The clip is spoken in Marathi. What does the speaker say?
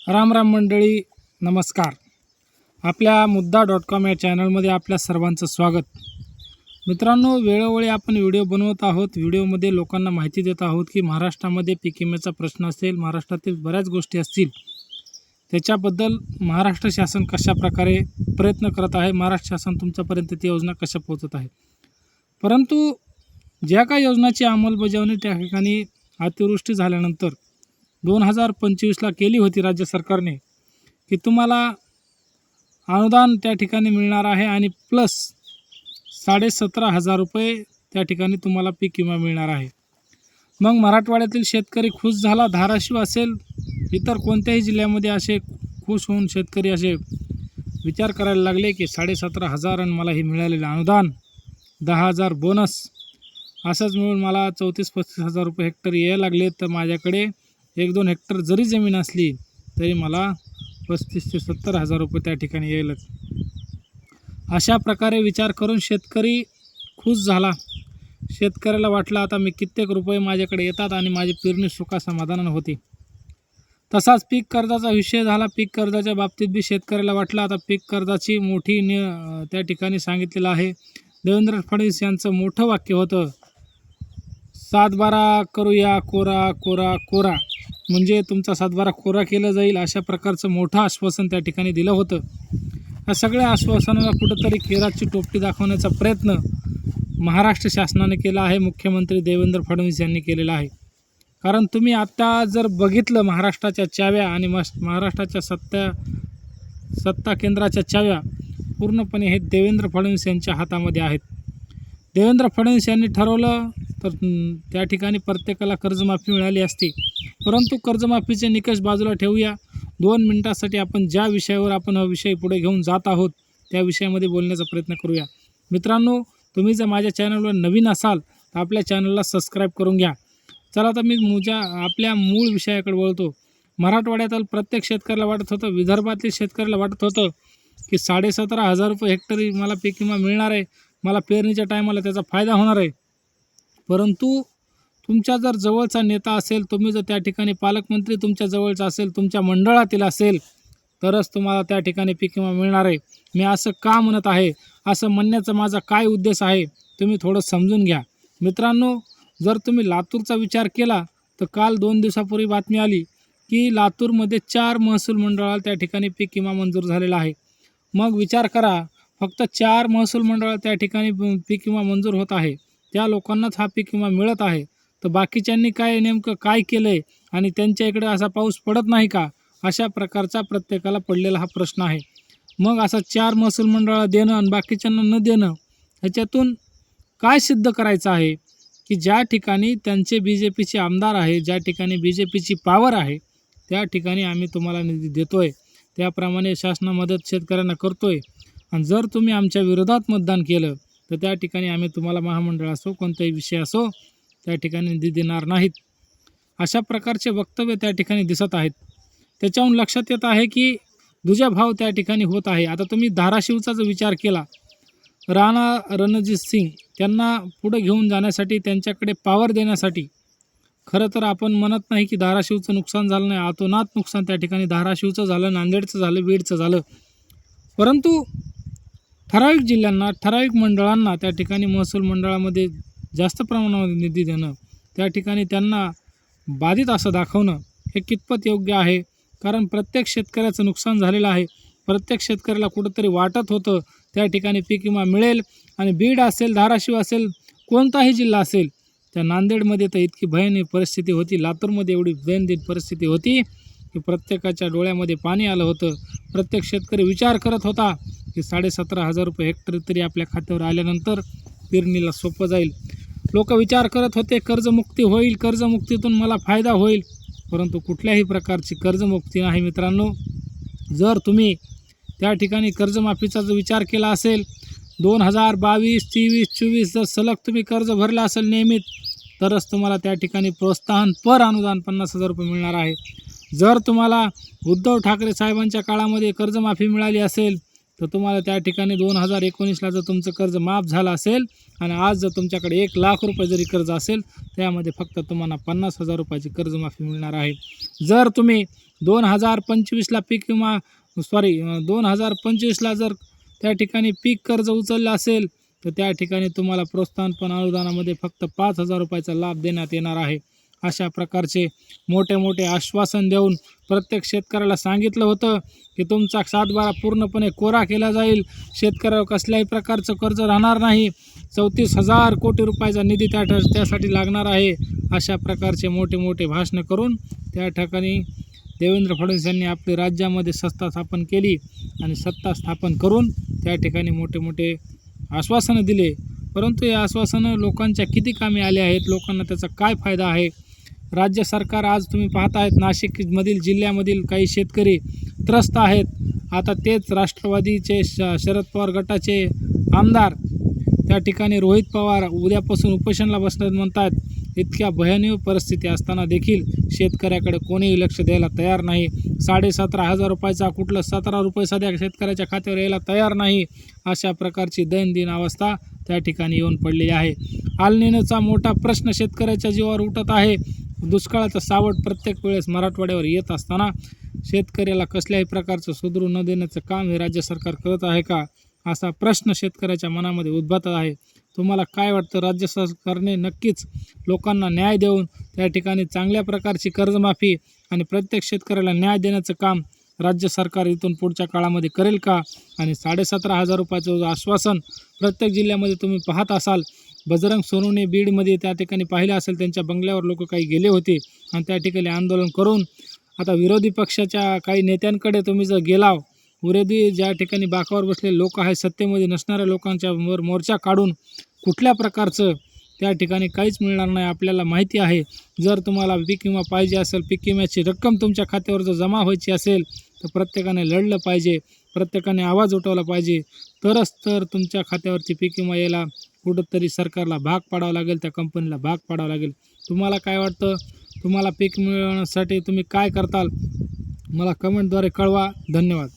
राम राम मंडळी, नमस्कार. आपल्या मुद्दा.com या चॅनलमध्ये आपल्या सर्वांचं स्वागत. मित्रांनो, वेळोवेळी आपण व्हिडिओ बनवत आहोत. व्हिडिओमध्ये लोकांना माहिती देत आहोत की महाराष्ट्रामध्ये पीक विम्याचा प्रश्न असेल, महाराष्ट्रातील बऱ्याच गोष्टी असतील, त्याच्याबद्दल महाराष्ट्र शासन कशा प्रकारे प्रयत्न करत आहे, महाराष्ट्र शासन तुमच्यापर्यंत ती योजना कशा पोहोचत आहे. परंतु ज्या काही योजनाची अंमलबजावणी त्या ठिकाणी अतिवृष्टी झाल्यानंतर 2025ला केली होती राज्य सरकारने, की तुम्हाला अनुदान त्या ठिकाणी मिळणार आहे आणि प्लस 17,500 रुपये त्या ठिकाणी तुम्हाला पीक विमा मिळणार आहे. मग मराठवाड्यातील शेतकरी खुश झाला. धाराशिव असेल, इतर कोणत्याही जिल्ह्यामध्ये असे खुश होऊन शेतकरी असे विचार करायला लागले की 17,500 आणि मला हे मिळालेलं अनुदान, 10,000 बोनस, असंच मिळून मला 34-35 रुपये हेक्टर यायला लागले. तर माझ्याकडे 1-2 हेक्टर जरी जमीन असली तरी मला 35,000 ते 70,000 रुपये त्या ठिकाणी यायला. अशा प्रकारे विचार करून शेतकरी खुश झाला. शेतकऱ्याला वाटलं आता मी कित्येक रुपये माझ्याकडे येतात आणि माझी पेरणी सुखा समाधानानं होती. तसाच पीक कर्जाचा विषय झाला. पीक कर्जाच्या बाबतीत बी शेतकऱ्याला वाटलं आता पीक कर्जाची मोठी त्या ठिकाणी सांगितलेलं आहे. देवेंद्र फडणवीस यांचं मोठं वाक्य होतं, 7-12 करूया कोरा कोरा कोरा, म्हणजे तुमचा 7-12 कोरा केलं जाईल, अशा प्रकारचं मोठं आश्वासन त्या ठिकाणी दिलं होतं. या सगळ्या आश्वासनाला कुठंतरी केराची टोपटी दाखवण्याचा प्रयत्न महाराष्ट्र शासनाने केला आहे, मुख्यमंत्री देवेंद्र फडणवीस यांनी केलेला आहे. कारण तुम्ही आता जर बघितलं महाराष्ट्राच्या चाव्या आणि महाराष्ट्राच्या सत्ता केंद्राच्या चाव्या पूर्णपणे हे देवेंद्र फडणवीस यांच्या हातामध्ये आहेत. देवेंद्र फडणवीस यांनी ठरवलं तर त्या ठिकाणी प्रत्येकाला कर्जमाफी मिळाली असती. परंतु कर्जमाफीचे निकष बाजूला ठेवूया. 2 मिनिटासाठी आपण ज्या विषयावर आपण हा विषय पुढे घेऊन जात आहोत त्या विषयामध्ये बोलण्याचा प्रयत्न करूया. मित्रांनो, तुम्ही जर माझ्या चॅनलवर नवीन असाल तर आपल्या चॅनलला सबस्क्राईब करून घ्या. चला तर मी आपल्या मूळ विषयाकडे वळतो. मराठवाड्यातील प्रत्येक शेतकऱ्याला वाटत होतं, विदर्भातील शेतकऱ्याला वाटत होतं की 17,500 रुपये हेक्टरी मला पीक विमा मिळणार आहे, मला पेरणीच्या टायमाला त्याचा फायदा होणार आहे. परंतु तुमच्या जर जवळचा नेता असेल, तुम्ही जर त्या ठिकाणी पालकमंत्री तुमच्या जवळचा असेल, तुमच्या मंडळातील असेल, तरच तुम्हाला त्या ठिकाणी पीक विमा मिळणार आहे. मी असं का म्हणत आहे, असं म्हणण्याचा माझा काय उद्देश आहे, तुम्ही थोडं समजून घ्या. मित्रांनो, जर तुम्ही लातूरचा विचार केला तर काल 2 दिवसापूर्वी बातमी आली की लातूरमध्ये 4 महसूल मंडळाला त्या ठिकाणी पीक विमा मंजूर झालेला आहे. मग विचार करा, फक्त 4 महसूल मंडळाला त्या ठिकाणी पीक विमा मंजूर होत आहे, त्या लोकांनाच हा पीक विमा मिळत आहे. तर बाकीच्यांनी नेमकं काय केलं आहे आणि त्यांच्या इकडे असा पाऊस पडत नाही का, अशा प्रकारचा प्रत्येकाला पडलेला हा प्रश्न आहे. मग असा 4 महसूल मंडळाला देणं आणि बाकीच्यांना न देणं, ह्याच्यातून काय सिद्ध करायचं आहे की ज्या ठिकाणी त्यांचे BJPचे आमदार आहे, ज्या ठिकाणी BJPची पॉवर आहे, त्या ठिकाणी आम्ही तुम्हाला निधी देतो आहे, त्याप्रमाणे शासन मदत शेतकऱ्यांना करतो आहे. आणि जर तुम्ही आमच्या विरोधात मतदान केलं तर त्या ठिकाणी आम्ही तुम्हाला महामंडळ असो, कोणताही विषय असो, त्या ठिकाणी निधी देणार नाहीत. अशा प्रकारचे वक्तव्य त्या ठिकाणी दिसत आहेत. त्याच्याहून लक्षात येत आहे की दुजाभाव त्या ठिकाणी होत आहे. आता तुम्ही धाराशिवचा जर विचार केला, राणा रणजित सिंग त्यांना पुढे घेऊन जाण्यासाठी, त्यांच्याकडे पॉवर देण्यासाठी, खरं तर आपण म्हणत नाही की धाराशिवचं नुकसान झालं नाही, अतोनात नुकसान त्या ठिकाणी धाराशिवचं झालं, नांदेडचं झालं, बीडचं झालं. परंतु ठराविक जिल्ह्यांना, ठराविक मंडळांना त्या ठिकाणी महसूल मंडळामध्ये जास्त प्रमाणामध्ये निधी देणं, त्या ठिकाणी त्यांना बाधित असं दाखवणं हे कितपत योग्य आहे. कारण प्रत्येक शेतकऱ्याचं नुकसान झालेलं आहे. प्रत्येक शेतकऱ्याला कुठंतरी वाटत होतं त्या ठिकाणी पीक विमा मिळेल. आणि बीड असेल, धाराशिव असेल, कोणताही जिल्हा असेल, त्या नांदेडमध्ये तर इतकी भयानक परिस्थिती होती, लातूरमध्ये एवढी भयानक परिस्थिती होती की प्रत्येकाच्या डोळ्यामध्ये पाणी आलं होतं. प्रत्येक शेतकरी विचार करत होता की 17,500 रुपये हेक्टर तरी आपल्या खात्यावर आल्यानंतर पेरणीला सोपं जाईल. लोक विचार करत होते कर्जमुक्ती होईल, कर्जमुक्तीतून मला फायदा होईल. परंतु कुठल्याही प्रकारची कर्जमुक्ती नाही. मित्रांनो, जर तुम्ही त्या ठिकाणी कर्जमाफीचा जर विचार केला असेल, 2022, 23, 24 जर सलग तुम्ही कर्ज भरलं असेल नियमित, तरच तुम्हाला त्या ठिकाणी प्रोत्साहन पर अनुदान 50,000 रुपये मिळणार आहे. जर तुम्हाला उद्धव ठाकरे साहेबांच्या काळामध्ये कर्जमाफी मिळाली असेल तर तुम्हाला त्या ठिकाणी 2019ला जर तुमचं कर्ज माफ झालं असेल आणि आज जर तुमच्याकडे 1,00,000 रुपये जरी कर्ज असेल, त्यामध्ये फक्त तुम्हाला 50,000 रुपयाची कर्जमाफी मिळणार आहे. जर तुम्ही 2025ला पीक विमा 2025ला जर त्या ठिकाणी पीक कर्ज उचललं असेल तर त्या ठिकाणी तुम्हाला प्रोत्साहनपण अनुदानामध्ये फक्त 5,000 रुपयाचा लाभ देण्यात येणार आहे. अशा प्रकारचे मोठे मोठे आश्वासन देऊन प्रत्येक शेतकऱ्याला सांगितलं होतं की तुमचा 7/12 पूर्णपणे कोरा केला जाईल, शेतकऱ्यावर कसल्याही प्रकारचं कर्ज राहणार नाही, 34,000 कोटी रुपयाचा निधी त्यासाठी लागणार आहे. अशा प्रकारचे मोठे मोठे भाषणं करून त्या ठिकाणी देवेंद्र फडणवीस यांनी आपली राज्यामध्ये सत्ता स्थापन केली आणि सत्ता स्थापन करून त्या ठिकाणी मोठे मोठे आश्वासनं दिले. परंतु या आश्वासनं लोकांच्या किती कामी आले आहेत, लोकांना त्याचा काय फायदा आहे? राज्य सरकार आज तुम्ही पाहत आहेत नाशिकमधील जिल्ह्यामधील काही शेतकरी त्रस्त आहेत. आता तेच राष्ट्रवादीचे शरद पवार गटाचे आमदार त्या ठिकाणी रोहित पवार उद्यापासून उपोषणाला बसणार म्हणतात. इतक्या भयानक परिस्थिती असताना देखील शेतकऱ्याकडे कोणीही लक्ष द्यायला तयार नाही. 17,500 रुपयाचा कुठलं 17 रुपये सध्या शेतकऱ्याच्या खात्यावर यायला तयार नाही. अशा प्रकारची दैनंदिन अवस्था त्या ठिकाणी येऊन पडली आहे. आलनीचा मोठा प्रश्न शेतकऱ्याच्या जीवावर उठत आहे. दुष्काळाचं सावट प्रत्येक वेळेस मराठवाड्यावर येत असताना शेतकऱ्याला कसल्याही प्रकारचं सुधरू न देण्याचं काम हे राज्य सरकार करत आहे का, असा प्रश्न शेतकऱ्याच्या मनामध्ये उद्भवत आहे. तुम्हाला काय वाटतं? राज्य सरकारने नक्कीच लोकांना न्याय देऊन त्या ठिकाणी चांगल्या प्रकारची कर्जमाफी आणि प्रत्येक शेतकऱ्याला न्याय देण्याचं काम राज्य सरकार इथून पुढच्या काळामध्ये करेल का? आणि 17,500 रुपयाचं आश्वासन प्रत्येक जिल्ह्यामध्ये तुम्ही पाहत असाल. बजरंग सोनवणे बीडमध्ये त्या ठिकाणी पाहिलं असेल, त्यांच्या बंगल्यावर लोक काही गेले होते आणि त्या ठिकाणी आंदोलन करून आता विरोधी पक्षाच्या काही नेत्यांकडे तुम्ही जर गेलाव, विरोधी ज्या ठिकाणी बाकावर बसलेले लोक आहेत, सत्तेमध्ये नसणाऱ्या लोकांच्या वर मोर्चा काढून कुठल्या प्रकारचं त्या ठिकाणी काहीच मिळणार नाही. आपल्याला माहिती आहे, जर तुम्हाला पीक विमा पाहिजे असेल, पीक विम्याची रक्कम तुमच्या खात्यावर जर जमा व्हायची असेल तर प्रत्येकाने लढलं पाहिजे, प्रत्येकाने आवाज उठवला पाहिजे, तरच तर तुमच्या खात्यावरती पीक विमा यायला कुठंतरी सरकारला भाग पाडावं लागेल, त्या कंपनीला भाग पाडावं लागेल. तुम्हाला काय वाटतं? तुम्हाला पीक मिळवण्यासाठी तुम्ही काय करताल? मला कमेंटद्वारे कळवा. धन्यवाद.